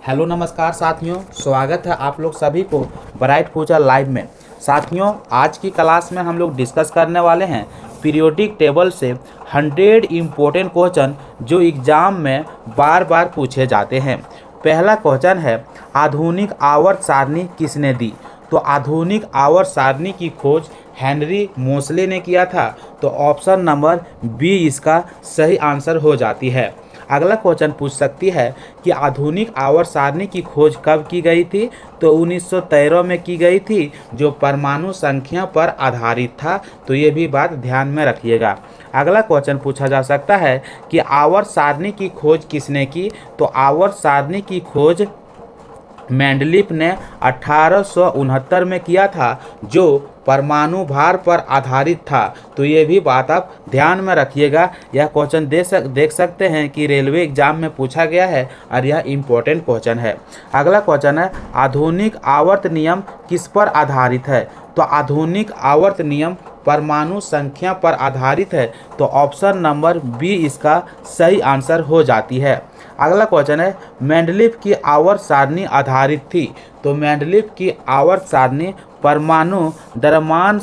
Hello नमस्कार साथियों, स्वागत है आप लोग सभी को ब्राइट फ्यूचर लाइव में। साथियों, आज की क्लास में हम लोग डिस्कस करने वाले हैं पीरियोडिक टेबल से 100 इम्पोर्टेंट क्वेश्चन जो एग्ज़ाम में बार बार पूछे जाते हैं। पहला क्वेश्चन है, आधुनिक आवर्त सारणी किसने दी? तो आधुनिक आवर्त सारणी की खोज हेनरी मोसले ने किया था। तो ऑप्शन नंबर बी इसका सही आंसर हो जाती है। अगला क्वेश्चन पूछ सकती है कि आधुनिक आवर्त सारणी की खोज कब की गई थी? तो 1913 में की गई थी, जो परमाणु संख्या पर आधारित था। तो ये भी बात ध्यान में रखिएगा। अगला क्वेश्चन पूछा जा सकता है कि आवर्त सारणी की खोज किसने की? तो आवर्त सारणी की खोज मेंडलीफ ने 1869 में किया था, जो परमाणु भार पर आधारित था। तो ये भी बात आप ध्यान में रखिएगा। यह क्वेश्चन देख सकते हैं कि रेलवे एग्जाम में पूछा गया है और यह इम्पोर्टेंट क्वेश्चन है। अगला क्वेश्चन है, आधुनिक आवर्त नियम किस पर आधारित है? तो आधुनिक आवर्त नियम परमाणु संख्या पर आधारित है। तो ऑप्शन नंबर बी इसका सही आंसर हो जाती है। अगला क्वेश्चन है, मेंडलीफ की आवर्त सारणी आधारित थी। तो मेंडलीफ की आवर्त सारणी परमाणु द्रव्यमान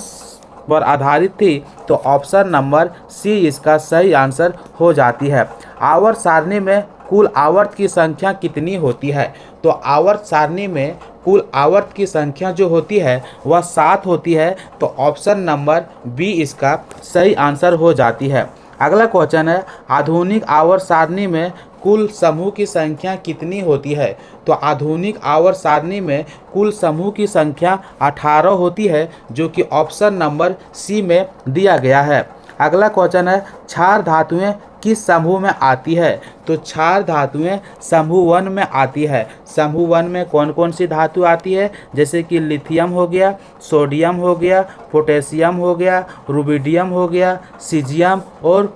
पर आधारित थी। तो ऑप्शन नंबर सी इसका सही आंसर हो जाती है। आवर्त सारणी में कुल आवर्त की संख्या कितनी होती है? तो आवर्त सारणी में कुल आवर्त की संख्या जो होती है वह 7 होती है। तो ऑप्शन नंबर बी इसका सही आंसर हो जाती है। अगला क्वेश्चन है, आधुनिक आवर्त सारणी में कुल समूह की संख्या कितनी होती है? तो आधुनिक आवर्त सारणी में कुल समूह की संख्या 18 होती है, जो कि ऑप्शन नंबर सी में दिया गया है। अगला क्वेश्चन है, क्षार धातुएं किस समूह में आती है? तो क्षार धातुएं समूह 1 में आती है। समूह 1 में कौन कौन सी धातु आती है? जैसे कि लिथियम हो गया, सोडियम हो गया, पोटेशियम हो गया, रुबिडियम हो गया, सीजियम और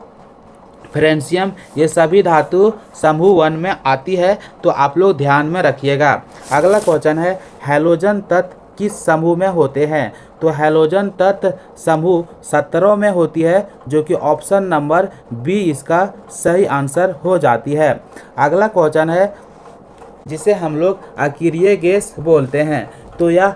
फ्रेंशियम। ये सभी धातु समूह 1 में आती है। तो आप लोग ध्यान में रखिएगा। अगला क्वेश्चन है, हैलोजन तत्व किस समूह में होते हैं? तो हैलोजन तत्व समूह 17 में होती है, जो कि ऑप्शन नंबर बी इसका सही आंसर हो जाती है। अगला क्वेश्चन है, जिसे हम लोग अकीरिय गैस बोलते हैं, तो यह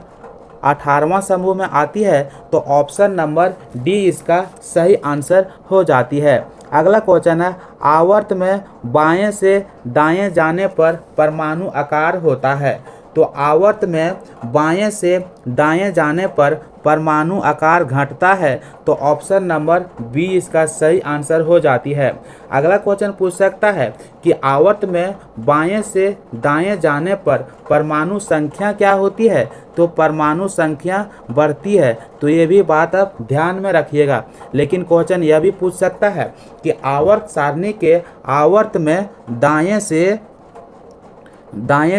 18वां समूह में आती है। तो ऑप्शन नंबर डी इसका सही आंसर हो जाती है। अगला क्वेश्चन है, आवर्त में बाएं से दाएं जाने पर परमाणु आकार होता है। तो आवर्त में बाएं से दाएं जाने पर परमाणु आकार घटता है। तो ऑप्शन नंबर बी इसका सही आंसर हो जाती है। अगला क्वेश्चन पूछ सकता है कि आवर्त में बाएं से दाएं जाने पर परमाणु संख्या क्या होती है? तो परमाणु संख्या बढ़ती है। तो ये भी बात आप ध्यान में रखिएगा। लेकिन क्वेश्चन यह भी पूछ सकता है कि आवर्त सारणी के आवर्त में दाएं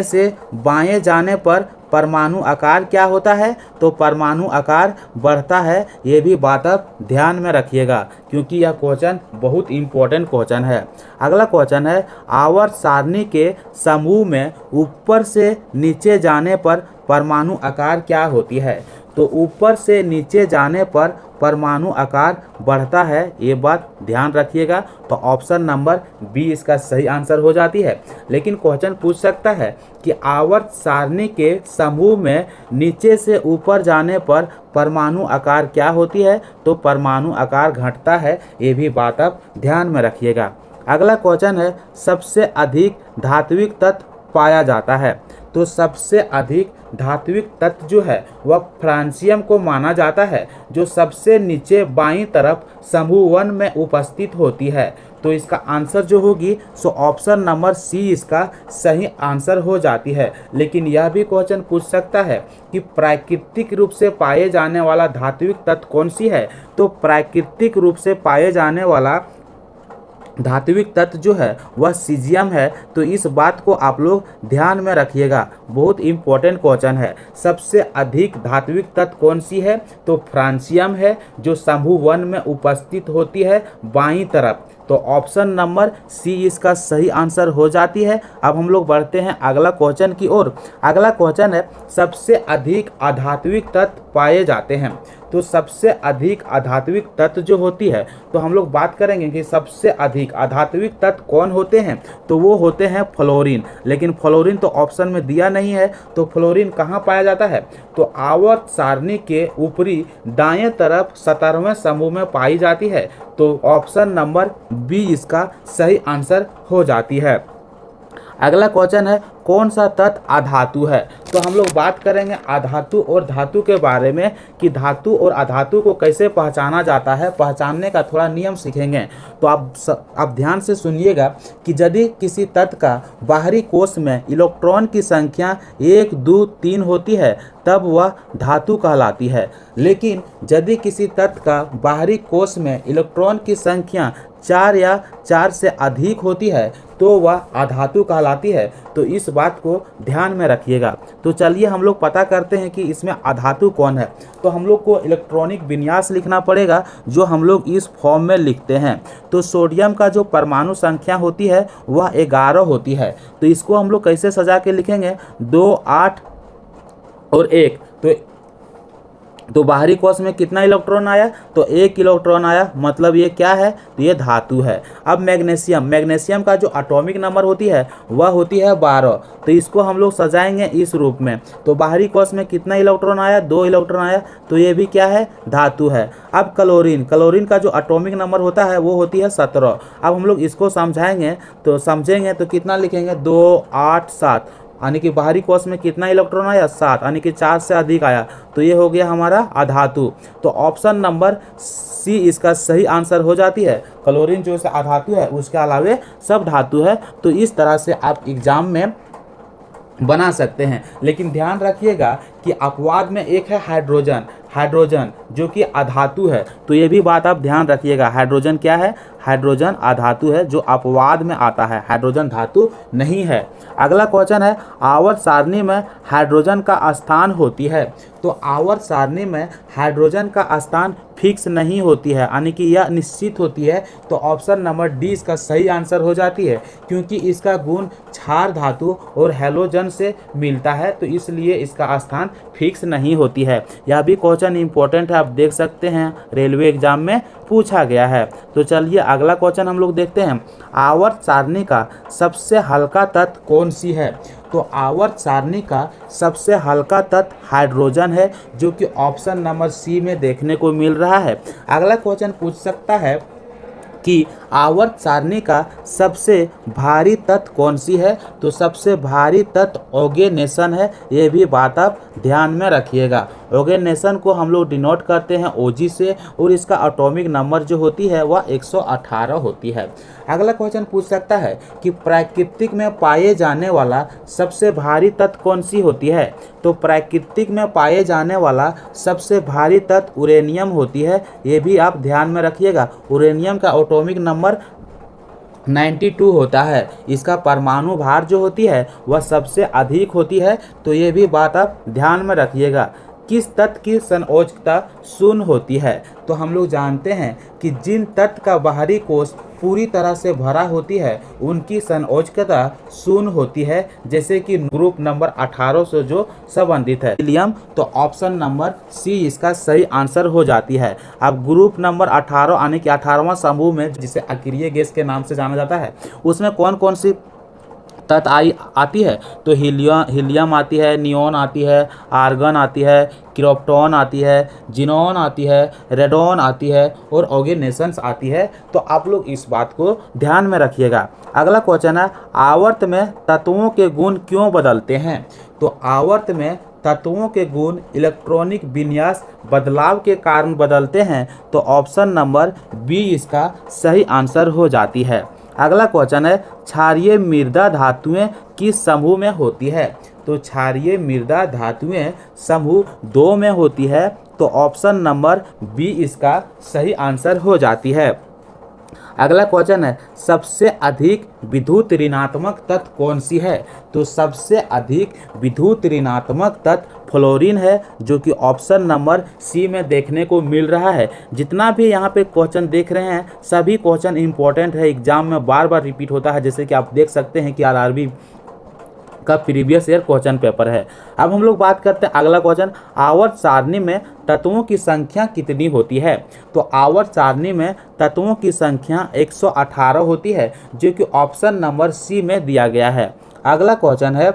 से बाएं जाने पर परमाणु आकार क्या होता है? तो परमाणु आकार बढ़ता है। ये भी बात आप ध्यान में रखिएगा, क्योंकि यह क्वेश्चन बहुत इंपॉर्टेंट क्वेश्चन है। अगला क्वेश्चन है, आवर्त सारणी के समूह में ऊपर से नीचे जाने पर परमाणु आकार क्या होती है? तो ऊपर से नीचे जाने पर परमाणु आकार बढ़ता है। ये बात ध्यान रखिएगा। तो ऑप्शन नंबर बी इसका सही आंसर हो जाती है। लेकिन क्वेश्चन पूछ सकता है कि आवर्त सारणी के समूह में नीचे से ऊपर जाने पर परमाणु आकार क्या होती है? तो परमाणु आकार घटता है। ये भी बात आप ध्यान में रखिएगा। अगला क्वेश्चन है, सबसे अधिक धात्विक तत्व पाया जाता है। तो सबसे अधिक धात्विक तत्व जो है वह फ्रांसियम को माना जाता है, जो सबसे नीचे बाईं तरफ समूह 1 में उपस्थित होती है। तो इसका आंसर जो होगी सो ऑप्शन नंबर सी इसका सही आंसर हो जाती है। लेकिन यह भी क्वेश्चन पूछ सकता है कि प्राकृतिक रूप से पाए जाने वाला धात्विक तत्व कौन सी है? तो प्राकृतिक रूप से पाए जाने वाला धात्विक तत्व जो है वह सीजियम है। तो इस बात को आप लोग ध्यान में रखिएगा, बहुत इंपॉर्टेंट क्वेश्चन है। सबसे अधिक धात्विक तत्व कौन सी है? तो फ्रांसियम है, जो समूह 1 में उपस्थित होती है बाईं तरफ। तो ऑप्शन नंबर सी इसका सही आंसर हो जाती है। अब हम लोग बढ़ते हैं अगला क्वेश्चन की ओर। अगला क्वेश्चन है, सबसे अधिक अधात्विक तत्व पाए जाते हैं। तो सबसे अधिक आधात्विक तत्व जो होती है, तो हम लोग बात करेंगे कि सबसे अधिक आधात्विक तत्व कौन होते हैं, तो वो होते हैं फ्लोरीन। लेकिन फ्लोरीन तो ऑप्शन में दिया नहीं है, तो फ्लोरीन कहाँ पाया जाता है, तो आवर्त सारणी के ऊपरी दाएं तरफ 17वें समूह में पाई जाती है। तो ऑप्शन नंबर बी इसका सही आंसर हो जाती है। अगला क्वेश्चन है कौन सा तत्व अधातु है, तो हम लोग बात करेंगे अधातु और धातु के बारे में कि धातु और अधातु को कैसे पहचाना जाता है, पहचानने का थोड़ा नियम सीखेंगे। तो आप ध्यान से सुनिएगा कि यदि किसी तत्व का बाहरी कोश में इलेक्ट्रॉन की संख्या 1, 2, 3 होती है तब वह धातु कहलाती है। लेकिन यदि किसी तत्व का बाहरी कोश में इलेक्ट्रॉन की संख्या 4 या 4 से अधिक होती है तो वह अधातु कहलाती है। तो इस बात को ध्यान में रखिएगा। तो चलिए हम लोग पता करते हैं कि इसमें अधातु कौन है। तो हम लोग को इलेक्ट्रॉनिक विन्यास लिखना पड़ेगा, जो हम लोग इस फॉर्म में लिखते हैं। तो सोडियम का जो परमाणु संख्या होती है वह 11 होती है। तो इसको हम लोग कैसे सजा के लिखेंगे, 2, 8 और 1। तो बाहरी कोश में कितना इलेक्ट्रॉन आया, तो 1 इलेक्ट्रॉन आया, मतलब ये क्या है, तो ये धातु है। अब मैग्नीशियम का जो एटॉमिक नंबर होती है वह होती है 12। तो इसको हम लोग सजाएंगे इस रूप में। तो बाहरी कोश में कितना इलेक्ट्रॉन आया, 2 इलेक्ट्रॉन आया, तो ये भी क्या है, धातु है। अब क्लोरीन का जो एटॉमिक नंबर होता है वो होती है 17। अब हम लोग इसको समझेंगे तो कितना लिखेंगे, 2, 8, 7, यानी कि बाहरी कोश में कितना इलेक्ट्रॉन आया, 7, यानी कि 4 से अधिक आया, तो ये हो गया हमारा अधातु। तो ऑप्शन नंबर सी इसका सही आंसर हो जाती है। क्लोरीन जो अधातु है, उसके अलावे सब धातु है। तो इस तरह से आप एग्जाम में बना सकते हैं। लेकिन ध्यान रखिएगा कि अपवाद में एक है हाइड्रोजन जो कि अधातु है। तो ये भी बात आप ध्यान रखिएगा। हाइड्रोजन क्या है, हाइड्रोजन अधातु है जो अपवाद में आता है, हाइड्रोजन धातु नहीं है। अगला क्वेश्चन है आवर्त सारणी में हाइड्रोजन का स्थान होती है। तो आवर्त सारणी में हाइड्रोजन का स्थान फिक्स नहीं होती है, यानी कि यह निश्चित होती है। तो ऑप्शन नंबर डी इसका सही आंसर हो जाती है, क्योंकि इसका गुण क्षार धातु और हैलोजन से मिलता है, तो इसलिए इसका स्थान फिक्स नहीं होती है। यह भी क्वेश्चन इंपॉर्टेंट है, आप देख सकते हैं रेलवे एग्जाम में पूछा गया है। तो चलिए अगला क्वेश्चन हम लोग देखते हैं। आवर्त सारणी का सबसे हल्का तत्व कौन सी है। तो आवर्त सारणी का सबसे हल्का तत्व हाइड्रोजन है, जो कि ऑप्शन नंबर सी में देखने को मिल रहा है। अगला क्वेश्चन पूछ सकता है कि आवर्त सारणी का सबसे भारी तत्व कौन सी है। तो सबसे भारी तत्व ओगेनेशन है, ये भी बात आप ध्यान में रखिएगा। ओगेनेशन को हम लोग डिनोट करते हैं ओजी से, और इसका एटॉमिक नंबर जो होती है वह 118 होती है। अगला क्वेश्चन पूछ सकता है कि प्राकृतिक में पाए जाने वाला सबसे भारी तत्व कौन सी होती है। तो प्राकृतिक में पाए जाने वाला सबसे भारी तत्व यूरेनियम होती है, ये भी आप ध्यान में रखिएगा। यूरेनियम का एटॉमिक नंबर 92 होता है। इसका परमाणु भार जो होती है वह सबसे अधिक होती है, तो ये भी बात आप ध्यान में रखिएगा। किस तत्व की संयोजकता शून्य होती है। तो हम लोग जानते हैं कि जिन तत्व का बाहरी कोश पूरी तरह से भरा होती है उनकी संयोजकता शून्य होती है, जैसे कि ग्रुप नंबर 18 से जो संबंधित है हीलियम। तो ऑप्शन नंबर सी इसका सही आंसर हो जाती है। अब ग्रुप नंबर 18 यानी कि 18वां समूह में, जिसे अक्रिय गैस के नाम से जाना जाता है, उसमें कौन कौन सी तत्व आती है। तो हीलियम आती है, नियोन आती है, आर्गन आती है, क्रिप्टॉन आती है, जिनॉन आती है, रेडॉन आती है और ओगेनेशंस आती है। तो आप लोग इस बात को ध्यान में रखिएगा। अगला क्वेश्चन है आवर्त में तत्वों के गुण क्यों बदलते हैं। तो आवर्त में तत्वों के गुण इलेक्ट्रॉनिक विन्यास बदलाव के कारण बदलते हैं। तो ऑप्शन नंबर बी इसका सही आंसर हो जाती है। अगला क्वेश्चन है क्षारीय मृदा धातुएं किस समूह में होती है। तो क्षारीय मृदा धातुएं समूह 2 में होती है। तो ऑप्शन नंबर बी इसका सही आंसर हो जाती है। अगला क्वेश्चन है सबसे अधिक विद्युत ऋणात्मक तत्व कौन सी है। तो सबसे अधिक विद्युत ऋणात्मक तत्व फ्लोरीन है, जो कि ऑप्शन नंबर सी में देखने को मिल रहा है। जितना भी यहाँ पे क्वेश्चन देख रहे हैं सभी क्वेश्चन इंपॉर्टेंट है, एग्जाम में बार बार रिपीट होता है। जैसे कि आप देख सकते हैं कि आरआरबी का प्रीवियस ईयर क्वेश्चन पेपर है। अब हम लोग बात करते हैं अगला क्वेश्चन, आवर्त सारणी में तत्वों की संख्या कितनी होती है। तो आवर्त सारणी में तत्वों की संख्या 118 होती है, जो कि ऑप्शन नंबर सी में दिया गया है। अगला क्वेश्चन है,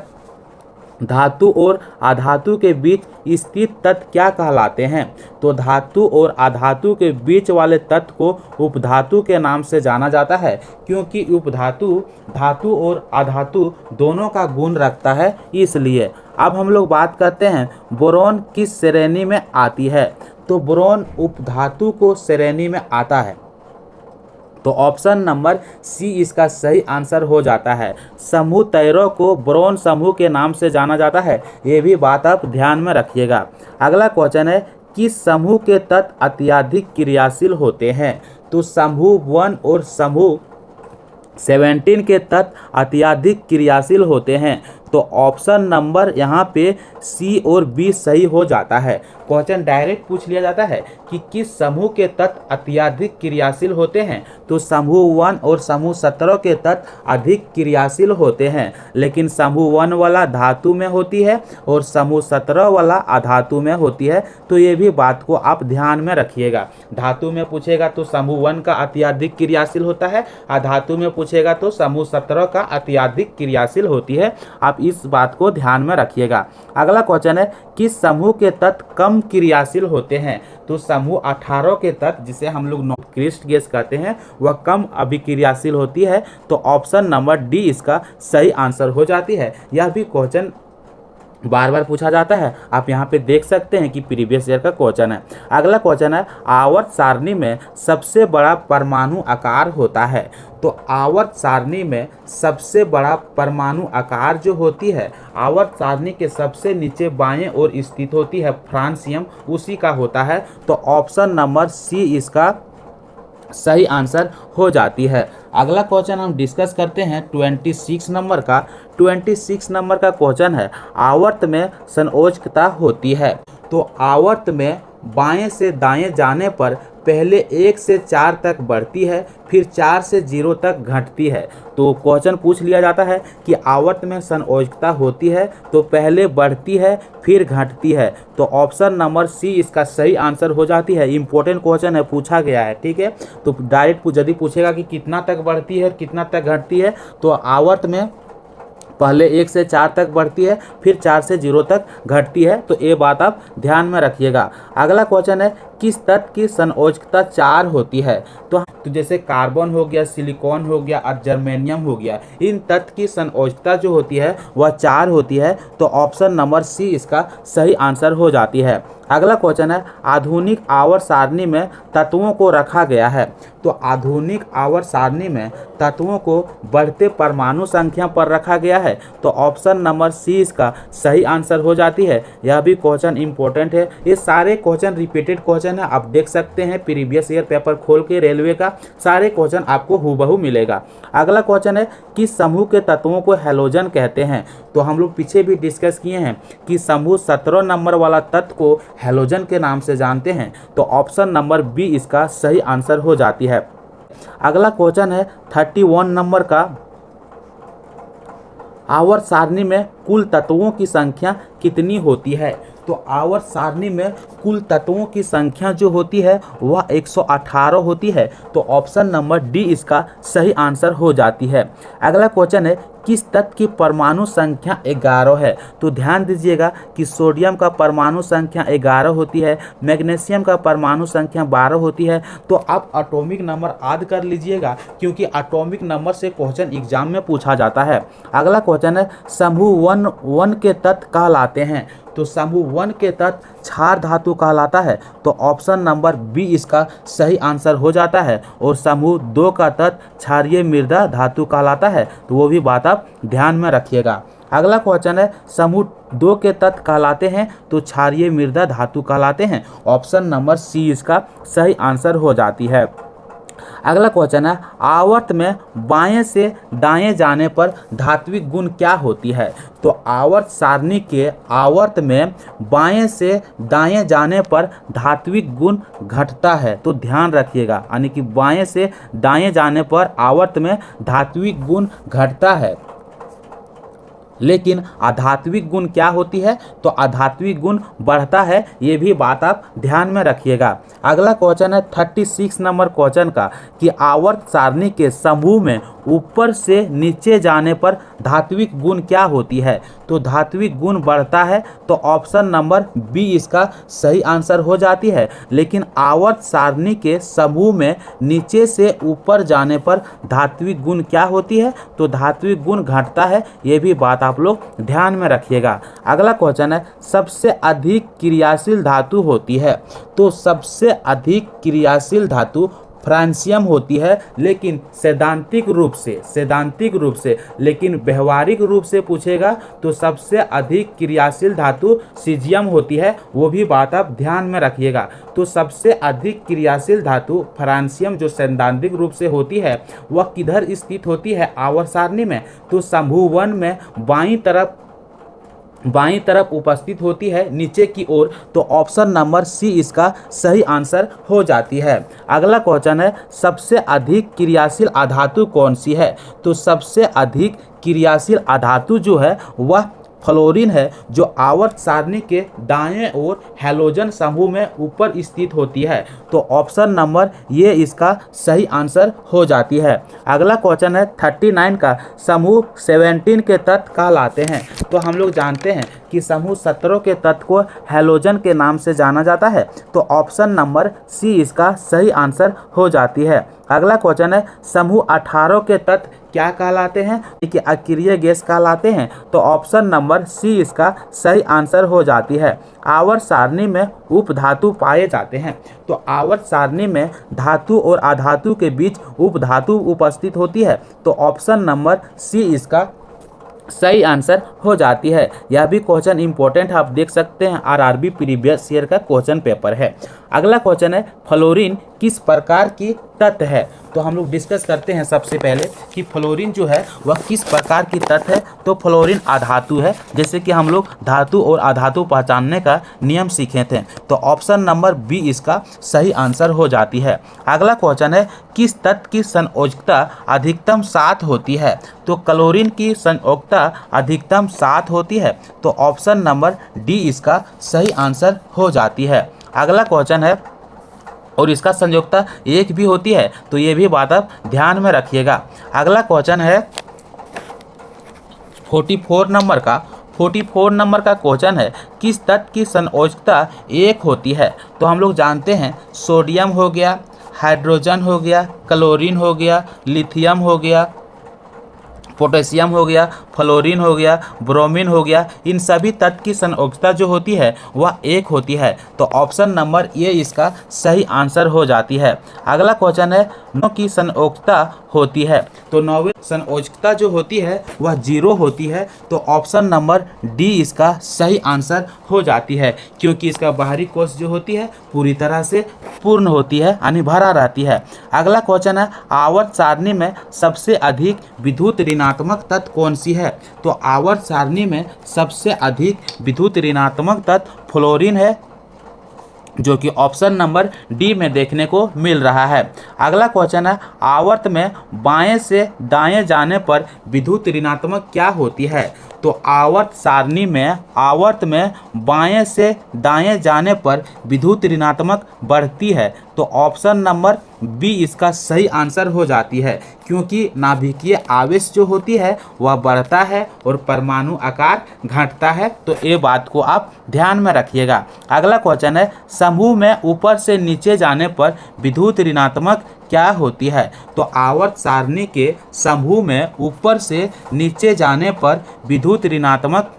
धातु और अधातु के बीच स्थित तत्व क्या कहलाते हैं। तो धातु और अधातु के बीच वाले तत्व को उपधातु के नाम से जाना जाता है, क्योंकि उपधातु धातु और अधातु दोनों का गुण रखता है, इसलिए। अब हम लोग बात करते हैं बोरोन किस श्रेणी में आती है। तो बोरोन उपधातु को श्रेणी में आता है, तो ऑप्शन नंबर सी इसका सही आंसर हो जाता है। समूह 13 को बोरोन समूह के नाम से जाना जाता है, ये भी बात आप ध्यान में रखिएगा। अगला क्वेश्चन है, किस समूह के तत्व अत्यधिक क्रियाशील होते हैं। तो समूह 1 और समूह 17 के तत्व अत्यधिक क्रियाशील होते हैं, तो ऑप्शन नंबर यहाँ पे सी और बी सही हो जाता है। क्वेश्चन डायरेक्ट पूछ लिया जाता है कि किस समूह के तत्व अत्यधिक क्रियाशील होते हैं। तो समूह 1 और समूह 17 के तत्व अधिक क्रियाशील होते हैं, लेकिन समूह 1 वाला धातु में होती है और समूह 17 वाला अधातु में होती है, तो ये भी बात को आप ध्यान में रखिएगा। धातु में पूछेगा तो समूह 1 का अत्यधिक क्रियाशील होता है, अधातु में पूछेगा तो समूह 17 का अत्यधिक क्रियाशील होती है। आप इस बात को ध्यान में रखिएगा। अगला क्वेश्चन है, किस समूह के तत्व कम क्रियाशील होते हैं। तो समूह 18 के तत्व, जिसे हम लोग नॉक्रिस्ट गैस कहते हैं, वह कम अभिक्रियाशील होती है, तो ऑप्शन नंबर डी इसका सही आंसर हो जाती है। यह भी क्वेश्चन बार बार पूछा जाता है, आप यहाँ पे देख सकते हैं कि प्रीवियस ईयर का क्वेश्चन है। अगला क्वेश्चन है, आवर्त सारणी में सबसे बड़ा परमाणु आकार होता है। तो आवर्त सारणी में सबसे बड़ा परमाणु आकार जो होती है, आवर्त सारणी के सबसे नीचे बाएं ओर स्थित होती है, फ्रांसियम, उसी का होता है, तो ऑप्शन नंबर सी इसका सही आंसर हो जाती है। अगला क्वेश्चन हम डिस्कस करते हैं 26 नंबर का। 26 नंबर का क्वेश्चन है, आवर्त में संयोजकता होती है। तो आवर्त में बाएं से दाएं जाने पर पहले 1 से 4 तक बढ़ती है, फिर 4 से 0 तक घटती है। तो क्वेश्चन पूछ लिया जाता है कि आवर्त में संयोजकता होती है, तो पहले बढ़ती है फिर घटती है, तो ऑप्शन नंबर सी इसका सही आंसर हो जाती है। इंपॉर्टेंट क्वेश्चन है, पूछा गया है, ठीक है। तो डायरेक्ट यदि पूछेगा कि कितना तक बढ़ती है कितना तक घटती है, तो आवर्त में पहले 1 से 4 तक बढ़ती है, फिर 4 से 0 तक घटती है, तो ये बात आप ध्यान में रखिएगा। अगला क्वेश्चन है, किस तत्व की संयोजकता 4 होती है। तो जैसे कार्बन हो गया, सिलिकॉन हो गया और जर्मेनियम हो गया, इन तत्व की संयोजकता जो होती है वह 4 होती है, तो ऑप्शन नंबर सी इसका सही आंसर हो जाती है। अगला क्वेश्चन है, आधुनिक आवर्त सारणी में तत्वों को रखा गया है। तो आधुनिक आवर्त सारणी में तत्वों को बढ़ते परमाणु संख्या पर रखा गया है, तो ऑप्शन नंबर सी इसका सही आंसर हो जाती है। यह भी क्वेश्चन इंपॉर्टेंट है, ये सारे क्वेश्चन रिपीटेड क्वेश्चन है, आप देख सकते हैं प्रीवियस ईयर पेपर खोल के रेलवे का सारे क्वेश्चन आपको हूबहू मिलेगा। अगला क्वेश्चन है, किस समूह के तत्वों को हैलोजन कहते हैं। तो हम लोग पीछे भी डिस्कस किए हैं कि समूह 17 नंबर वाला तत्व को हैलोजन के नाम से जानते हैं, तो ऑप्शन नंबर बी इसका सही आंसर हो जाती है। अगला क्वेश्चन है 31 नंबर का, आवर्त सारणी में कुल तत्वों की संख्या कितनी होती है। तो आवर्त सारणी में कुल तत्वों की संख्या जो होती है वह 118 होती है, तो ऑप्शन नंबर डी इसका सही आंसर हो जाती है। अगला क्वेश्चन है, किस तत्व की परमाणु संख्या 11 है। तो ध्यान दीजिएगा कि सोडियम का परमाणु संख्या 11 होती है, मैग्नीशियम का परमाणु संख्या 12 होती है। तो आप एटॉमिक नंबर याद कर लीजिएगा, क्योंकि एटॉमिक नंबर से क्वेश्चन एग्जाम में पूछा जाता है। अगला क्वेश्चन है, समूह 1 के तत्व कहलाते हैं। तो समूह 1 के तत्व क्षार धातु कहलाता है, तो ऑप्शन नंबर बी इसका सही आंसर हो जाता है। और समूह 2 का तत्व क्षारीय मृदा धातु कहलाता है, तो वो भी बात आप ध्यान में रखिएगा। अगला क्वेश्चन है, समूह 2 के तत्व कहलाते हैं तो क्षारीय मृदा धातु कहलाते हैं, ऑप्शन नंबर सी इसका सही आंसर हो जाती है। अगला क्वेश्चन है, आवर्त में बाएं से दाएं जाने पर धात्विक गुण क्या होती है। तो आवर्त सारणी के आवर्त में बाएं से दाएं जाने पर धात्विक गुण घटता है, तो ध्यान रखिएगा, यानी कि बाएं से दाएं जाने पर आवर्त में धात्विक गुण घटता है। लेकिन अधात्विक गुण क्या होती है, तो अधात्विक गुण बढ़ता है, ये भी बात आप ध्यान में रखिएगा। अगला क्वेश्चन है 36 नंबर क्वेश्चन का कि आवर्त सारणी के समूह में ऊपर से नीचे जाने पर धात्विक गुण क्या होती है, तो धात्विक गुण बढ़ता है, तो ऑप्शन नंबर बी इसका सही आंसर हो जाती है। लेकिन आवर्त सारणी के समूह में नीचे से ऊपर जाने पर धात्विक गुण क्या होती है, तो धात्विक गुण घटता है, ये भी बात आप लोग ध्यान में रखिएगा। अगला क्वेश्चन है सबसे अधिक क्रियाशील धातु होती है, तो सबसे अधिक क्रियाशील धातु फ्रांसियम होती है, लेकिन सैद्धांतिक रूप से लेकिन व्यवहारिक रूप से पूछेगा तो सबसे अधिक क्रियाशील धातु सीजियम होती है, वो भी बात आप ध्यान में रखिएगा। तो सबसे अधिक क्रियाशील धातु फ्रांसियम जो सैद्धांतिक रूप से होती है वह किधर स्थित होती है आवर्त सारणी में, तो समूह 1 में बाईं तरफ उपस्थित होती है नीचे की ओर, तो ऑप्शन नंबर सी इसका सही आंसर हो जाती है। अगला क्वेश्चन है सबसे अधिक क्रियाशील अधातु कौन सी है, तो सबसे अधिक क्रियाशील अधातु जो है वह फ्लोरीन है, जो आवर्त सारणी के दाएं ओर हैलोजन समूह में ऊपर स्थित होती है, तो ऑप्शन नंबर ये इसका सही आंसर हो जाती है। अगला क्वेश्चन है 39 का समूह 17 के तत्व कहलाते हैं, तो हम लोग जानते हैं कि समूह 17 के तत्व को हैलोजन के नाम से जाना जाता है, तो ऑप्शन नंबर सी इसका सही आंसर हो जाती है। अगला क्वेश्चन है समूह 18 के तत्व क्या कहलाते हैं, कि अक्रिय गैस कहलाते हैं, तो ऑप्शन नंबर सी इसका सही आंसर हो जाती है। आवर्त सारणी में उपधातु पाए जाते हैं, तो आवर्त सारणी में धातु और अधातु के बीच उपधातु उपस्थित होती है, तो ऑप्शन नंबर सी इसका सही आंसर हो जाती है। यह भी क्वेश्चन इंपॉर्टेंट है, आप देख सकते हैं आरआरबी प्रीवियस ईयर का क्वेश्चन पेपर है। अगला क्वेश्चन है फ्लोरीन किस प्रकार की तत्व है, तो हम लोग डिस्कस करते हैं सबसे पहले कि फ्लोरीन जो है वह किस प्रकार की तत्व है, तो फ्लोरीन अधातु है, जैसे कि हम लोग धातु और अधातु पहचानने का नियम सीखे थे, तो ऑप्शन नंबर बी इसका सही आंसर हो जाती है। अगला क्वेश्चन है किस तत्व की संयोजकता अधिकतम 7 होती है, तो क्लोरीन की संयोजकता अधिकतम 7 होती है, तो ऑप्शन नंबर डी इसका सही आंसर हो जाती है। अगला क्वेश्चन है और इसका संयोजकता 1 भी होती है, तो ये भी बात आप ध्यान में रखिएगा। अगला क्वेश्चन है 44 नंबर का क्वेश्चन है किस तत्व की संयोजकता 1 होती है, तो हम लोग जानते हैं सोडियम हो गया, हाइड्रोजन हो गया, क्लोरीन हो गया, लिथियम हो गया, पोटेशियम हो गया, फ्लोरीन हो गया, ब्रोमीन हो गया, इन सभी तत्व की संयोजकता जो होती है वह 1 होती है, तो ऑप्शन नंबर ए इसका सही आंसर हो जाती है। अगला क्वेश्चन है 9 की संयोजकता होती है, तो 9वीं संयोजकता जो होती है वह 0 होती है, तो ऑप्शन नंबर डी इसका सही आंसर हो जाती है, क्योंकि इसका बाहरी कोश जो होती है पूरी तरह से पूर्ण होती है यानी भरा रहती है। अगला क्वेश्चन है आवर्त सारणी में सबसे अधिक विद्युत ऋणात्मक तत्व कौन सी है, तो आवर्त सारणी में सबसे अधिक विद्युत ऋणात्मक तत्व फ्लोरीन है, जो कि ऑप्शन नंबर डी में देखने को मिल रहा है। अगला क्वेश्चन है आवर्त में बाएं से दाएं जाने पर विद्युत ऋणात्मक क्या होती है, तो आवर्त सारणी में बाएं से दाएं जाने पर विद्युत ऋणात्मक बढ़ती है, तो ऑप्शन नंबर बी इसका सही आंसर हो जाती है, क्योंकि नाभिकीय आवेश जो होती है वह बढ़ता है और परमाणु आकार घटता है, तो ये बात को आप ध्यान में रखिएगा। अगला क्वेश्चन है समूह में ऊपर से नीचे जाने पर विद्युत ऋणात्मक क्या होती है, तो आवर्त सारणी के समूह में ऊपर से नीचे जाने पर विद्युत ऋणात्मक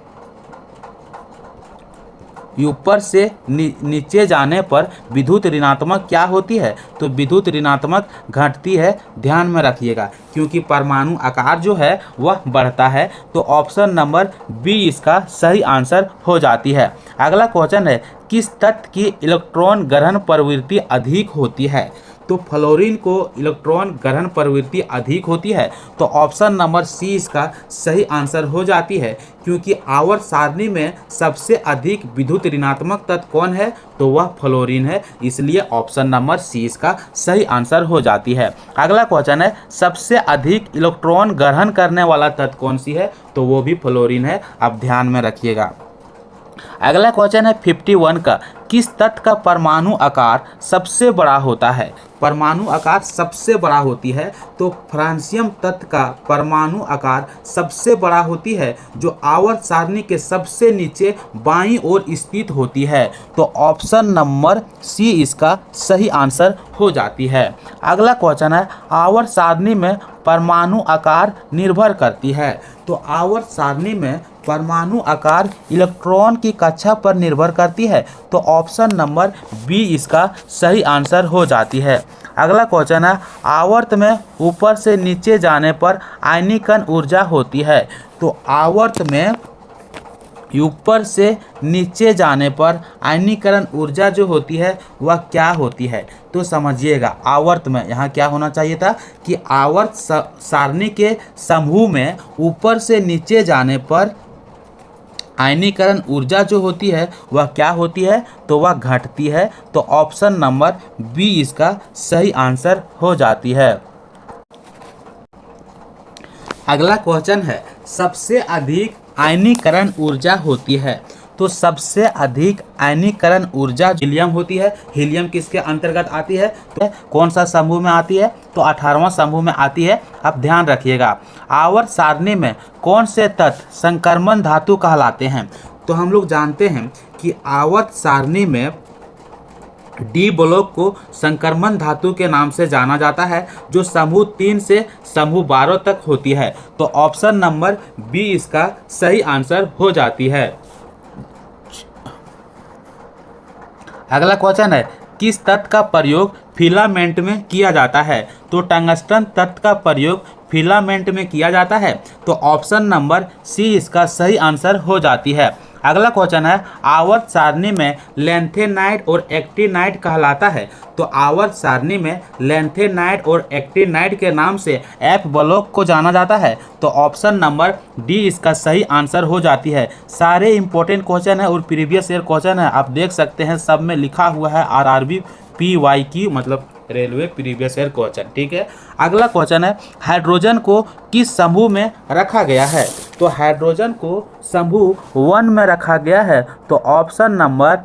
क्या होती है, तो विद्युत ऋणात्मक घटती है, ध्यान में रखिएगा, क्योंकि परमाणु आकार जो है वह बढ़ता है, तो ऑप्शन नंबर बी इसका सही आंसर हो जाती है। अगला क्वेश्चन है किस तत्व की इलेक्ट्रॉन ग्रहण प्रवृत्ति अधिक होती है, तो फ्लोरीन को इलेक्ट्रॉन ग्रहण प्रवृत्ति अधिक होती है। तो ऑप्शन नंबर सी इसका सही आंसर हो जाती है, क्योंकि आवर्त सारणी में सबसे अधिक विद्युत ऋणात्मक तत्व कौन है, तो वह फ्लोरीन है, इसलिए ऑप्शन नंबर सी इसका सही आंसर हो जाती है। अगला क्वेश्चन है, सबसे अधिक इलेक्ट्रॉन ग्रहण करने वाला तत्व कौन सी है, तो वो भी फ्लोरीन है, आप ध्यान में रखिएगा। अगला क्वेश्चन है 51 का, किस तत्व का परमाणु आकार सबसे बड़ा होता है। परमाणु आकार सबसे बड़ा होती है तो फ्रांसियम तत्व का परमाणु आकार सबसे बड़ा होती है, जो आवर्त सारणी के सबसे नीचे बाईं ओर स्थित होती है। तो ऑप्शन नंबर सी इसका सही आंसर हो जाती है। अगला क्वेश्चन है, आवर्त सारणी में परमाणु आकार निर्भर करती है। तो आवर्त सारणी में परमाणु आकार इलेक्ट्रॉन की कक्षा पर निर्भर करती है, तो ऑप्शन नंबर बी इसका सही आंसर हो जाती है। अगला क्वेश्चन है, आवर्त में ऊपर से नीचे जाने पर आयनीकरण ऊर्जा होती है। तो आवर्त में ऊपर से नीचे जाने पर आयनीकरण ऊर्जा जो होती है वह क्या होती है, तो समझिएगा आवर्त में यहाँ क्या होना चाहिए था कि आवर्त सारणी के समूह में ऊपर से नीचे जाने पर आयनीकरण ऊर्जा जो होती है वह क्या होती है, तो वह घटती है। तो ऑप्शन नंबर बी इसका सही आंसर हो जाती है। अगला क्वेश्चन है, सबसे अधिक आयनीकरण ऊर्जा होती है। तो सबसे अधिक आयनीकरण ऊर्जा हीलियम होती है। हीलियम किसके अंतर्गत आती है, तो कौन सा समूह में आती है, तो 18वां समूह में आती है, आप ध्यान रखिएगा। आवर्त सारणी में कौन से तत्व संक्रमण धातु कहलाते हैं। तो हम लोग जानते हैं कि आवर्त सारणी में डी ब्लॉक को संक्रमण धातु के नाम से जाना जाता है, जो समूह 3 से समूह 12 तक होती है। तो ऑप्शन नंबर बी इसका सही आंसर हो जाती है। अगला क्वेश्चन है, किस तत्व का प्रयोग फिलामेंट में किया जाता है। तो टंगस्टन तत्व का प्रयोग फिलामेंट में किया जाता है। तो ऑप्शन नंबर सी इसका सही आंसर हो जाती है। अगला क्वेश्चन है, आवर्त सारणी में लैंथेनाइड और एक्टिनाइड कहलाता है। तो आवर्त सारणी में लैंथेनाइड और एक्टिनाइड के नाम से एफ ब्लॉक को जाना जाता है। तो ऑप्शन नंबर डी इसका सही आंसर हो जाती है। सारे इंपॉर्टेंट क्वेश्चन है और प्रीवियस ईयर क्वेश्चन है, आप देख सकते हैं सब में लिखा हुआ है आरआरबी PYQ मतलब रेलवे प्रीवियस ईयर क्वेश्चन, ठीक है। अगला क्वेश्चन है, हाइड्रोजन को किस समूह में रखा गया है। तो हाइड्रोजन को समूह 1 में रखा गया है। तो ऑप्शन नंबर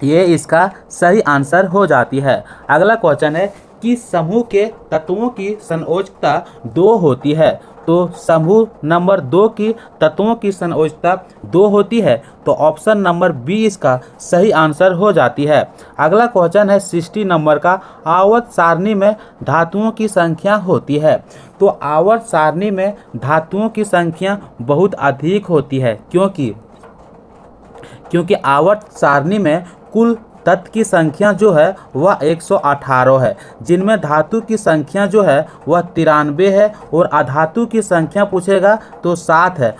ये इसका सही आंसर हो जाती है। अगला क्वेश्चन है, किस समूह के तत्वों की संयोजकता 2 होती है। तो समूह नंबर 2 की तत्वों की संयोजकता 2 होती है। तो ऑप्शन नंबर बी इसका सही आंसर हो जाती है। अगला क्वेश्चन है 60 नंबर का, आवर्त सारणी में धातुओं की संख्या होती है। तो आवर्त सारणी में धातुओं की संख्या बहुत अधिक होती है, क्योंकि आवर्त सारणी में कुल तत्व की संख्या जो है वह 118 है, जिनमें धातु की संख्या जो है वह 93 है और अधातु की संख्या पूछेगा तो 7 है।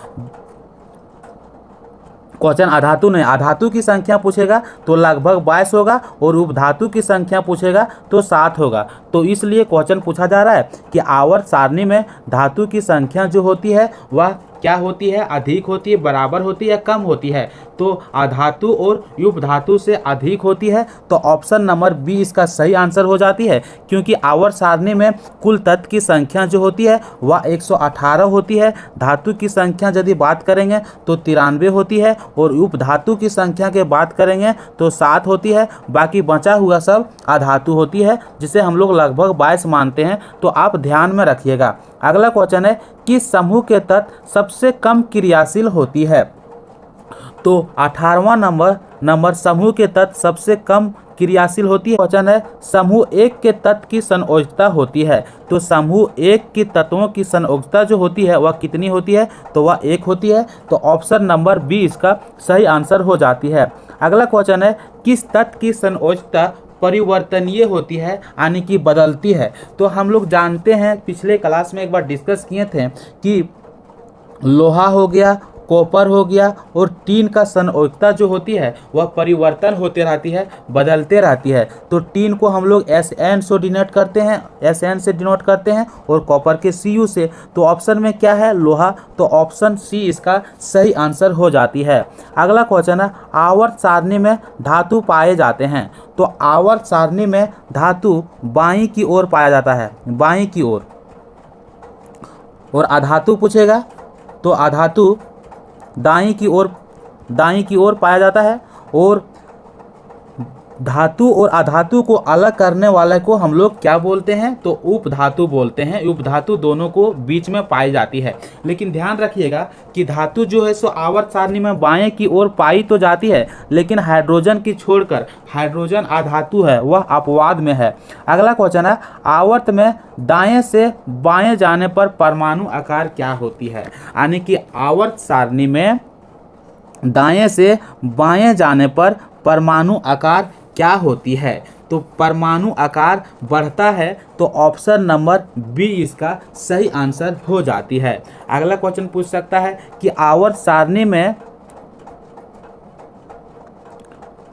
क्वेश्चन अधातु नहीं, अधातु की संख्या पूछेगा तो लगभग 22 होगा और उपधातु की संख्या पूछेगा तो 7 होगा। तो इसलिए क्वेश्चन पूछा जा रहा है कि आवर्त सारणी में धातु की संख्या जो होती है वह क्या होती है, अधिक होती है, बराबर होती है, कम होती है। तो अधातु और उपधातु से अधिक होती है। तो ऑप्शन नंबर बी इसका सही आंसर हो जाती है, क्योंकि आवर्त सारणी में कुल तत्व की संख्या जो होती है वह 118 होती है। धातु की संख्या यदि बात करेंगे तो 93 होती है और उपधातु की संख्या के बात करेंगे तो 7 होती है। बाकी बचा हुआ सब अधातु होती है, जिसे हम लोग लगभग 22 मानते हैं। तो आप ध्यान में रखिएगा। अगला क्वेश्चन है, किस समूह के तत्व सबसे कम क्रियाशील होती है। तो 18वां नंबर समूह के तत्व सबसे कम क्रियाशील होती है। क्वेश्चन है, समूह 1 के तत्व की संयोजकता होती है। तो समूह 1 की तत्वों की संयोजकता जो होती है वह कितनी होती है, तो वह 1 होती है। तो ऑप्शन नंबर बी इसका सही आंसर हो जाती है। अगला क्वेश्चन है, किस तत्व की संयोजकता परिवर्तनीय होती है, यानी कि बदलती है। तो हम लोग जानते हैं, पिछले क्लास में एक बार डिस्कस किए थे कि लोहा हो गया, कॉपर हो गया, और टीन का संयोजकता जो होती है वह परिवर्तन होते रहती है, बदलते रहती है। तो टीन को हम लोग Sn से डिनोट करते हैं, Sn से डिनोट करते हैं, और कॉपर के Cu से। तो ऑप्शन में क्या है? लोहा। तो ऑप्शन सी इसका सही आंसर हो जाती है। अगला क्वेश्चन है, आवर्त सारणी में धातु पाए जाते हैं। तो आवर्त सारणी में धातु बाईं की ओर पाया जाता है, बाईं की ओर। और अधातु पूछेगा तो अधातु दाईं की ओर पाया जाता है। और धातु और अधातु को अलग करने वाले को हम लोग क्या बोलते हैं? तो उपधातु बोलते हैं। उपधातु दोनों को बीच में पाई जाती है। लेकिन ध्यान रखिएगा कि धातु जो है सो आवर्त सारणी में बाएं की ओर पाई तो जाती है, लेकिन हाइड्रोजन की छोड़कर, हाइड्रोजन अधातु है वह अपवाद में है। अगला क्वेश्चन है, आवर्त में दाएं से बाएं जाने पर परमाणु आकार क्या होती है? यानी कि आवर्त सारणी में दाएं से बाएं जाने पर परमाणु आकार क्या होती है? तो परमाणु आकार बढ़ता है। तो ऑप्शन नंबर बी इसका सही आंसर हो जाती है। अगला क्वेश्चन पूछ सकता है कि आवर्त सारणी में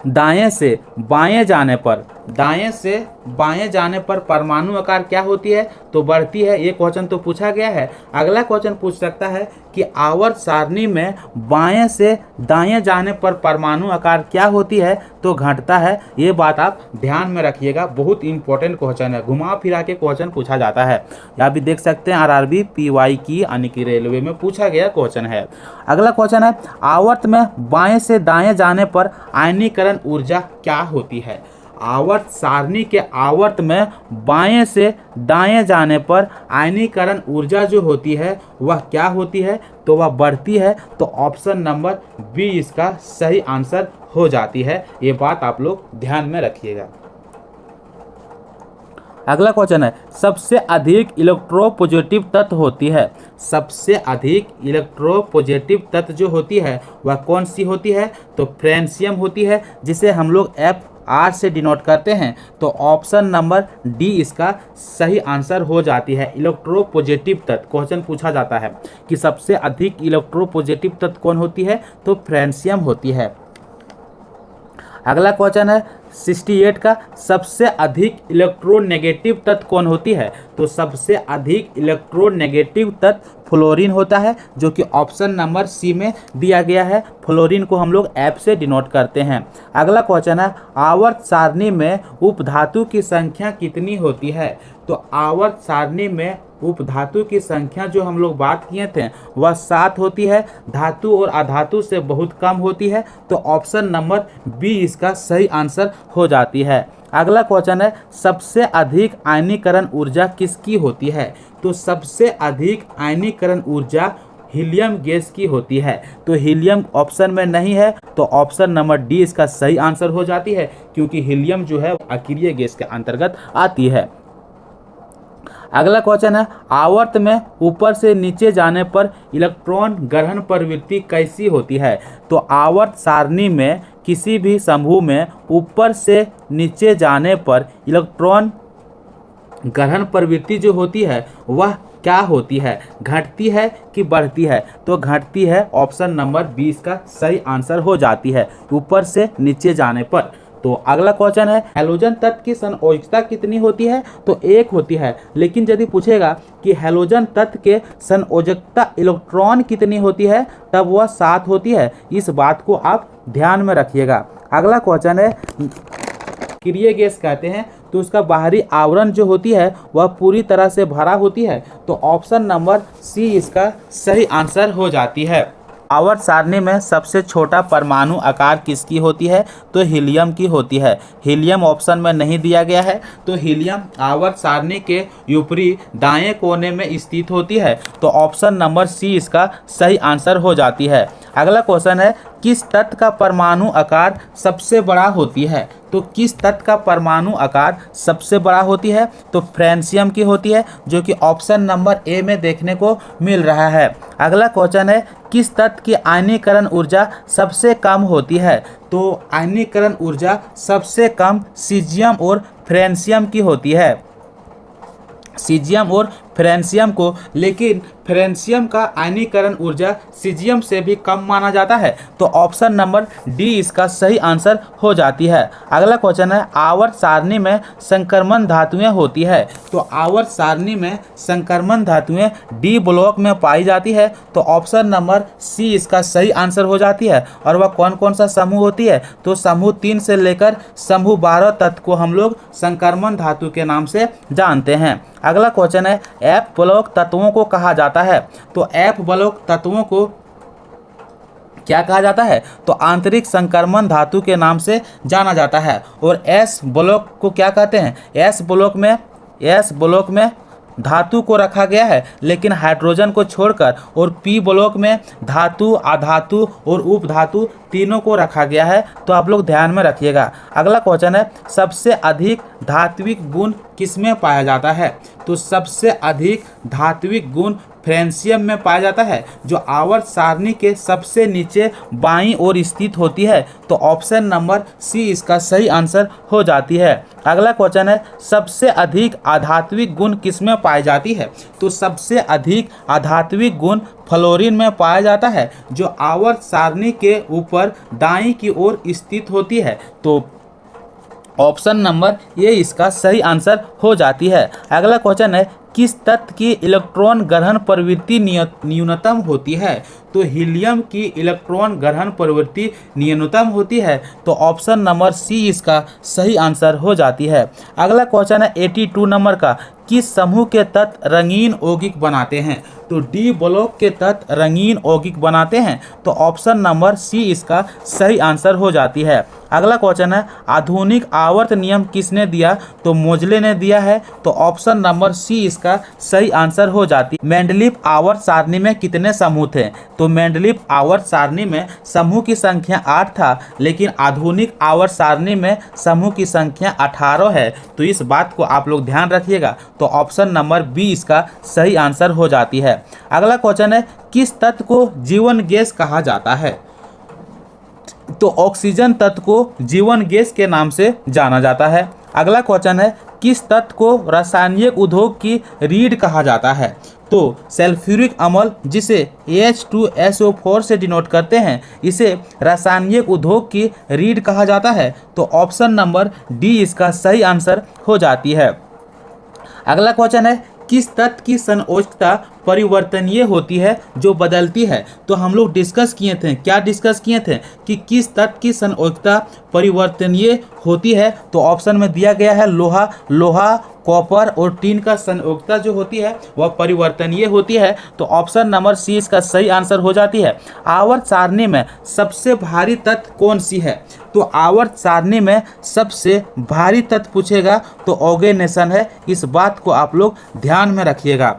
दाएं से बाएं जाने पर परमाणु आकार क्या होती है? तो बढ़ती है। ये क्वेश्चन तो पूछा गया है। अगला क्वेश्चन पूछ सकता है कि आवर्त सारणी में बाएं से दाएं जाने पर परमाणु आकार क्या होती है? तो घटता है। ये बात आप ध्यान में रखिएगा, बहुत इंपॉर्टेंट क्वेश्चन है, घुमा फिरा के क्वेश्चन पूछा जाता है। यहाँ भी देख सकते हैं RRB PY की यानी कि रेलवे में पूछा गया क्वेश्चन है। अगला क्वेश्चन है, आवर्त में बाएं से दाएं जाने पर आयनीकरण ऊर्जा क्या होती है? आवर्त सारणी के आवर्त में बाएं से दाएं जाने पर आयनीकरण ऊर्जा जो होती है वह क्या होती है? तो वह बढ़ती है। तो ऑप्शन नंबर बी इसका सही आंसर हो जाती है। ये बात आप लोग ध्यान में रखिएगा। अगला क्वेश्चन है, सबसे अधिक इलेक्ट्रोपॉजिटिव तत्व होती है। सबसे अधिक इलेक्ट्रोपॉजिटिव तत्व जो होती है वह कौन सी होती है? तो फ्रेंशियम होती है, जिसे हम लोग FR से डिनोट करते हैं। तो ऑप्शन नंबर डी इसका सही आंसर हो जाती है। इलेक्ट्रोपॉजिटिव तत्व क्वेश्चन पूछा जाता है कि सबसे अधिक इलेक्ट्रोपॉजिटिव तत्व कौन होती है? तो फ्रेंशियम होती है। अगला क्वेश्चन है 68 का, सबसे अधिक इलेक्ट्रोनेगेटिव तत्व कौन होती है? तो सबसे अधिक इलेक्ट्रोनेगेटिव तत्व फ्लोरीन होता है, जो कि ऑप्शन नंबर सी में दिया गया है। फ्लोरीन को हम लोग F से डिनोट करते हैं। अगला क्वेश्चन है, आवर्त सारणी में उपधातु की संख्या कितनी होती है? तो आवर्त सारणी में उपधातु की संख्या जो हम लोग बात किए थे वह 7 होती है। धातु और अधातु से बहुत कम होती है। तो ऑप्शन नंबर बी इसका सही आंसर हो जाती है। अगला क्वेश्चन है, सबसे अधिक आयनीकरण ऊर्जा किसकी होती है? तो सबसे अधिक आयनीकरण ऊर्जा हीलियम गैस की होती है। तो हीलियम ऑप्शन में नहीं है, तो ऑप्शन नंबर डी इसका सही आंसर हो जाती है, क्योंकि हीलियम जो है अक्रिय गैस के अंतर्गत आती है। अगला क्वेश्चन है, आवर्त में ऊपर से नीचे जाने पर इलेक्ट्रॉन ग्रहण प्रवृत्ति कैसी होती है? तो आवर्त सारणी में किसी भी समूह में ऊपर से नीचे जाने पर इलेक्ट्रॉन ग्रहण प्रवृत्ति जो होती है वह क्या होती है? घटती है कि बढ़ती है? तो घटती है। ऑप्शन नंबर 20 का सही आंसर हो जाती है, ऊपर से नीचे जाने पर। तो अगला क्वेश्चन है, हैलोजन तत्व की संयोजकता कितनी होती है? तो 1 होती है। लेकिन यदि पूछेगा कि हैलोजन तत्व के संयोजकता इलेक्ट्रॉन कितनी होती है, तब वह 7 होती है। इस बात को आप ध्यान में रखिएगा। अगला क्वेश्चन है, अक्रिय गैस कहते हैं तो उसका बाहरी आवरण जो होती है वह पूरी तरह से भरा होती है। तो ऑप्शन नंबर सी इसका सही आंसर हो जाती है। आवर्त सारणी में सबसे छोटा परमाणु आकार किसकी होती है? तो हीलियम की होती है। हीलियम ऑप्शन में नहीं दिया गया है, तो हीलियम आवर्त सारणी के ऊपरी दाएं कोने में स्थित होती है। तो ऑप्शन नंबर सी इसका सही आंसर हो जाती है। अगला क्वेश्चन है, किस तत्व का परमाणु आकार सबसे बड़ा होती है? तो किस तत्व का परमाणु आकार सबसे बड़ा होती है? तो फ्रेंशियम की होती है, जो कि ऑप्शन नंबर ए में देखने को मिल रहा है। अगला क्वेश्चन है, किस तत्व की आयनीकरण ऊर्जा सबसे कम होती है? तो आयनीकरण ऊर्जा सबसे कम सीजियम और फ्रेंशियम की होती है। सीजियम और फ्रेंशियम को, लेकिन फ्रेंशियम का आयनीकरण ऊर्जा सीजियम से भी कम माना जाता है। तो ऑप्शन नंबर डी इसका सही आंसर हो जाती है। अगला क्वेश्चन है, आवर्त सारणी में संक्रमण धातुएं होती है। तो आवर्त सारणी में संक्रमण धातुएं डी ब्लॉक में पाई जाती है। तो ऑप्शन नंबर सी इसका सही आंसर हो जाती है। और वह कौन कौन सा समूह होती है? तो समूह 3 से लेकर समूह 12 तत्व को हम लोग संक्रमण धातु के नाम से जानते हैं। अगला क्वेश्चन है, एफ ब्लॉक तत्वों को कहा जाता है। तो एफ ब्लॉक तत्वों को क्या कहा जाता है? तो आंतरिक संक्रमण धातु के नाम से जाना जाता है। और एस ब्लॉक को क्या कहते हैं? एस ब्लॉक में धातु को रखा गया है लेकिन हाइड्रोजन को छोड़कर, और पी ब्लॉक में धातु, अधातु और उपधातु तीनों को रखा गया है। तो आप लोग ध्यान में रखिएगा। अगला क्वेश्चन है, सबसे अधिक धात्विक गुण किसमें पाया जाता है? तो सबसे अधिक धात्विक गुण फ्रेंशियम में पाया जाता है, जो आवर्त सारणी के सबसे नीचे बाईं ओर स्थित होती है। तो ऑप्शन नंबर सी इसका सही आंसर हो जाती है। अगला क्वेश्चन है, सबसे अधिक अधात्विक गुण किसमें पाई जाती है? तो सबसे अधिक अधात्विक गुण फ्लोरीन में पाया जाता है, जो आवर्त सारणी के ऊपर दाईं की ओर स्थित होती है। तो ऑप्शन नंबर ए इसका सही आंसर हो जाती है। अगला क्वेश्चन है, किस तत्व की इलेक्ट्रॉन ग्रहण प्रवृत्ति न्यूनतम होती है? तो हीलियम की इलेक्ट्रॉन ग्रहण प्रवृत्ति न्यूनतम होती है। तो ऑप्शन नंबर सी इसका सही आंसर हो जाती है। अगला क्वेश्चन है 82 नंबर का, किस समूह के तत्व रंगीन यौगिक बनाते हैं? तो डी ब्लॉक के तत्व रंगीन यौगिक बनाते हैं। तो ऑप्शन नंबर सी इसका सही आंसर हो जाती है। अगला क्वेश्चन है, आधुनिक आवर्त नियम किसने दिया? तो मोजले ने दिया है। तो ऑप्शन नंबर सी इसका सही आंसर हो जाती है। मेंडलीफ आवर्त सारणी में कितने समूह थे? तो मेंडलीफ आवर्त सारणी में समूह की संख्या 8 था, लेकिन आधुनिक आवर्त सारणी में समूह की संख्या 18 है। तो इस बात को आप लोग ध्यान रखिएगा। तो ऑप्शन नंबर बी इसका सही आंसर हो जाती है। अगला क्वेश्चन है, किस तत्व को जीवन गैस कहा जाता है? तो ऑक्सीजन तत्व को जीवन गैस के नाम से जाना जाता है। अगला क्वेश्चन है, किस तत्व को रासायनिक उद्योग की रीढ़ कहा जाता है? तो सल्फ्यूरिक अम्ल, जिसे H2SO4 से डिनोट करते हैं, इसे रासायनिक उद्योग की रीढ़ कहा जाता है। तो ऑप्शन नंबर डी इसका सही आंसर हो जाती है। अगला क्वेश्चन है, किस तत्व की संयोजकता परिवर्तनीय होती है, जो बदलती है? तो हम लोग डिस्कस किए थे, क्या डिस्कस किए थे कि किस तत्व की संयोजकता परिवर्तनीय होती है। तो ऑप्शन में दिया गया है लोहा, कॉपर और टीन का संयोजकता जो होती है वह परिवर्तनीय होती है। तो ऑप्शन नंबर सी इसका सही आंसर हो जाती है। आवर्त सारणी में सबसे भारी तत्व कौन सी है? तो आवर्त सारणी में सबसे भारी तत्व पूछेगा तो ऑर्गेनेशन है। इस बात को आप लोग ध्यान में रखिएगा।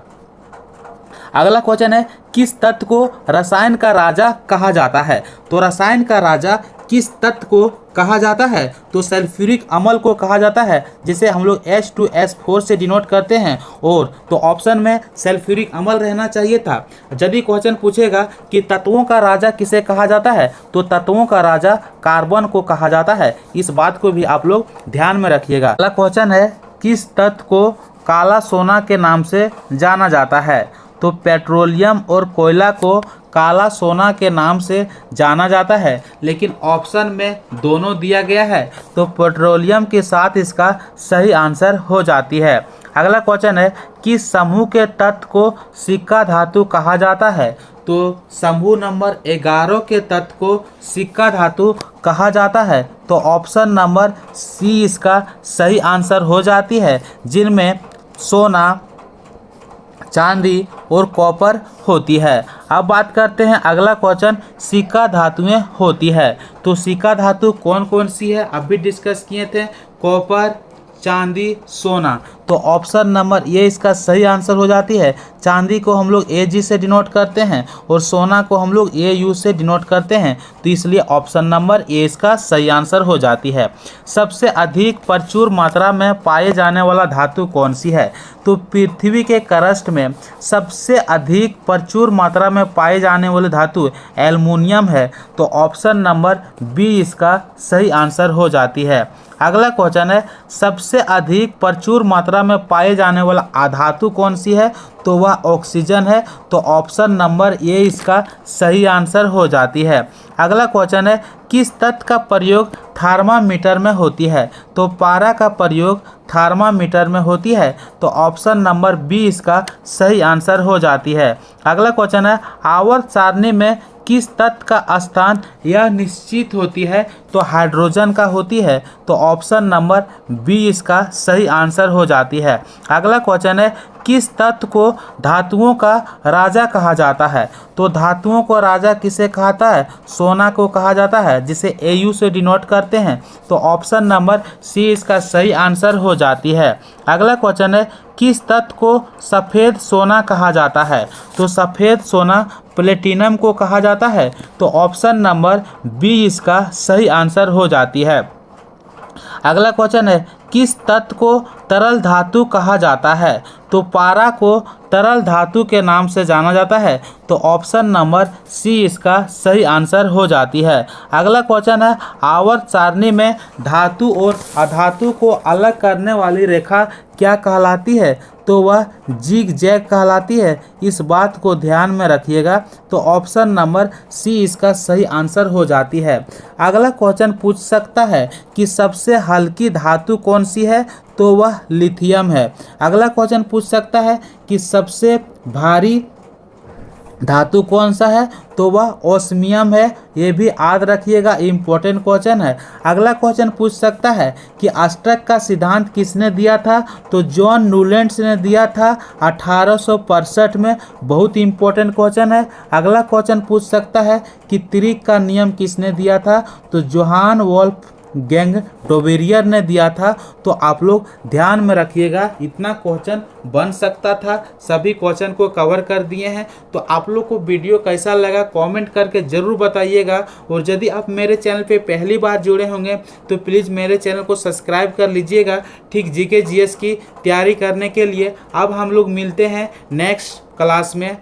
अगला क्वेश्चन है, किस तत्व को रसायन का राजा कहा जाता है? तो रसायन का राजा किस तत्व को कहा जाता है? तो सल्फ्यूरिक अम्ल को कहा जाता है, जिसे हम लोग H2S4 से डिनोट करते हैं। और तो ऑप्शन में सल्फ्यूरिक अम्ल रहना चाहिए था। यदि क्वेश्चन पूछेगा कि तत्वों का राजा किसे कहा जाता है, तो तत्वों का राजा कार्बन को कहा जाता है। इस बात को भी आप लोग ध्यान में रखिएगा। अगला क्वेश्चन है, किस तत्व को काला सोना के नाम से जाना जाता है? तो पेट्रोलियम और कोयला को काला सोना के नाम से जाना जाता है, लेकिन ऑप्शन में दोनों दिया गया है। तो पेट्रोलियम के साथ इसका सही आंसर हो जाती है। अगला क्वेश्चन है, किस समूह के तत्व को सिक्का धातु कहा जाता है? तो समूह नंबर 11 के तत्व को सिक्का धातु कहा जाता है। तो ऑप्शन नंबर सी इसका सही आंसर हो जाती है, जिनमें सोना, चांदी और कॉपर होती है। अब बात करते हैं अगला क्वेश्चन, सिक्का धातुएं होती है। तो सिक्का धातु कौन कौन सी है अभी डिस्कस किए थे, कॉपर, चांदी, सोना। तो ऑप्शन नंबर ए इसका सही आंसर हो जाती है। चांदी को हम लोग AG से डिनोट करते हैं और सोना को हम लोग AU से डिनोट करते हैं। तो इसलिए ऑप्शन नंबर ए इसका सही आंसर हो जाती है। सबसे अधिक प्रचुर मात्रा में पाए जाने वाला धातु कौन सी है? तो पृथ्वी के क्रस्ट में सबसे अधिक प्रचुर मात्रा में पाए जाने वाली धातु एल्युमिनियम है। तो ऑप्शन नंबर बी इसका सही आंसर हो जाती है। अगला क्वेश्चन है, सबसे अधिक प्रचुर मात्रा मात्रा में पाए जाने वाला अधातु कौन सी है, तो वह ऑक्सीजन है। तो ऑप्शन नंबर ए इसका सही आंसर हो जाती है। अगला क्वेश्चन है, किस तत्व का प्रयोग थर्मामीटर में होती है, तो पारा का प्रयोग थर्मामीटर में होती है। तो ऑप्शन नंबर बी इसका सही आंसर हो जाती है। अगला क्वेश्चन है, आवर्त सारणी में किस तत्व का स्थान यह निश्चित होती है, तो हाइड्रोजन का होती है। तो ऑप्शन नंबर बी इसका सही आंसर हो जाती है। अगला क्वेश्चन है, किस तत्व को धातुओं का राजा कहा जाता है, तो धातुओं को राजा किसे कहता है, सोना को कहा जाता है, जिसे Au से डिनोट करते हैं। तो ऑप्शन नंबर सी इसका सही आंसर हो जाती है। अगला क्वेश्चन है, किस तत्व को सफ़ेद सोना कहा जाता है, तो सफ़ेद सोना प्लेटिनम को कहा जाता है। तो ऑप्शन नंबर बी इसका सही आंसर हो जाती है। अगला क्वेश्चन है, किस तत्व को तरल धातु कहा जाता है, तो पारा को तरल धातु के नाम से जाना जाता है। तो ऑप्शन नंबर सी इसका सही आंसर हो जाती है। अगला क्वेश्चन है, आवर्त सारणी में धातु और अधातु को अलग करने वाली रेखा क्या कहलाती है, तो वह जिग जैग कहलाती है। इस बात को ध्यान में रखिएगा। तो ऑप्शन नंबर सी इसका सही आंसर हो जाती है। अगला क्वेश्चन पूछ सकता है कि सबसे हल्की धातु कौन सी है, तो वह लिथियम है। अगला क्वेश्चन पूछ सकता है कि सबसे भारी धातु कौन सा है, तो वह ओस्मियम है। ये भी याद रखिएगा, इम्पोर्टेंट क्वेश्चन है। अगला क्वेश्चन पूछ सकता है कि अष्टक का सिद्धांत किसने दिया था, तो जॉन न्यूलैंड ने दिया था 1865 में। बहुत इंपॉर्टेंट क्वेश्चन है। अगला क्वेश्चन पूछ सकता है कि त्रिक का नियम किसने दिया था, तो जोहान वोल्फ गैंग डोबेरियर ने दिया था। तो आप लोग ध्यान में रखिएगा, इतना क्वेश्चन बन सकता था। सभी क्वेश्चन को कवर कर दिए हैं। तो आप लोग को वीडियो कैसा लगा कमेंट करके ज़रूर बताइएगा। और यदि आप मेरे चैनल पे पहली बार जुड़े होंगे तो प्लीज़ मेरे चैनल को सब्सक्राइब कर लीजिएगा, ठीक जीके जीएस की तैयारी करने के लिए। अब हम लोग मिलते हैं नेक्स्ट क्लास में।